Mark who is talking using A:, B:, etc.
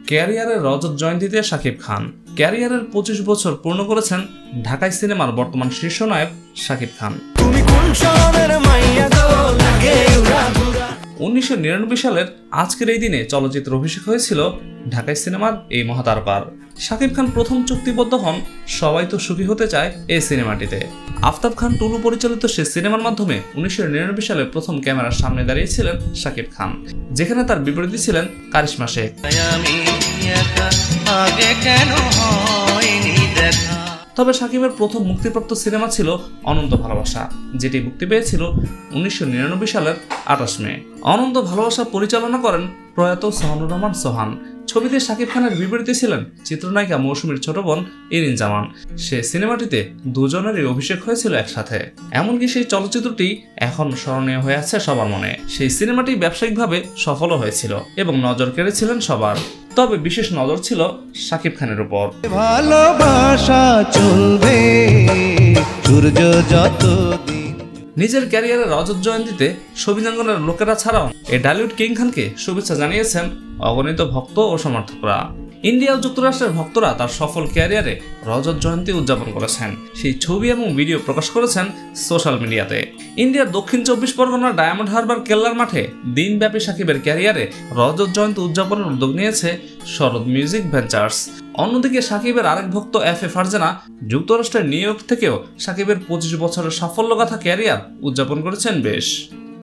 A: ক্যারিয়ারের রজত জয়ন্তীতে শাকিব খান। ক্যারিয়ারের ২৫ বছর পূর্ণ করেছেন ঢাকাই সিনেমার বর্তমান শীর্ষ নায়ক শাকিব খান। ১৯৯৯ সালের আজকের এই দিনে চলচ্চিত্র অভিষেক হয়েছিল ঢাকাই সিনেমার এই মহাতারকার। শাকিব খান প্রথম চুক্তিবদ্ধ হন সবাই তো সুখী হতে চায় এই সিনেমাটিতে। আফতাব খান টুলু পরিচালিত সে সিনেমার মাধ্যমে ১৯৯৯ সালে প্রথম ক্যামেরার সামনে দাঁড়িয়েছিলেন শাকিব খান, যেখানে তার বিপরীতে ছিলেন কারিশমা শেখ। তবে শাকিবের প্রথম মুক্তিপ্রাপ্ত সিনেমা ছিল অনন্ত ভালোবাসা, যেটি মুক্তি পেয়েছিল ১৯৯৯ সালের ২৮ মে। অনন্ত ভালোবাসা পরিচালনা করেন প্রয়াত সোহানুর রহমান সোহান। ছবিতে শাকিব খানের বিপরীতে ছিলেন চিত্রনায়িকা মৌসুমীর ছোট বোন ইরিন জামান। সে সিনেমাটিতে দুজনেরই অভিষেক হয়েছিল একসাথে। এমনকি সেই চলচ্চিত্রটি এখন স্মরণীয় হয়ে আছে সবার মনে। সেই সিনেমাটি ব্যবসায়িকভাবে সফলও হয়েছিল এবং নজর কেড়েছিলেন সবার। তবে বিশেষ নজর ছিল শাকিব খানের উপর। ভালোবাসা চলবে সূর্য যতদিন। নিজের ক্যারিয়ারের রজত জয়ন্তীতে ছবিজাঙ্গনের লোকেরা ছাড়াও এই ঢালিউড কিং খানকে শুভেচ্ছা জানিয়েছেন অগণিত ভক্ত ও সমর্থকরা। ইন্ডিয়া ও যুক্তরাষ্ট্রের ভক্তরা তার সফল ক্যারিয়ারে রজত জয়ন্তী উদযাপন করেছেন। সেই ছবি এবং ভিডিও প্রকাশ করেছেন সোশ্যাল মিডিয়াতে। ইন্ডিয়ার দক্ষিণ ২৪ পরগনার ডায়মন্ড হারবার কেল্লার মাঠে দিনব্যাপী শাকিবের ক্যারিয়ারে রজত জয়ন্তী উদযাপনের উদ্যোগ নিয়েছে শরৎ মিউজিক ভেঞ্চার্স। অন্যদিকে শাকিবের আরেক ভক্ত এফ এ ফারজানা যুক্তরাষ্ট্রের নিউ ইয়র্ক থেকেও শাকিবের ২৫ বছরের সাফল্যগাথা ক্যারিয়ার উদযাপন করেছেন বেশ।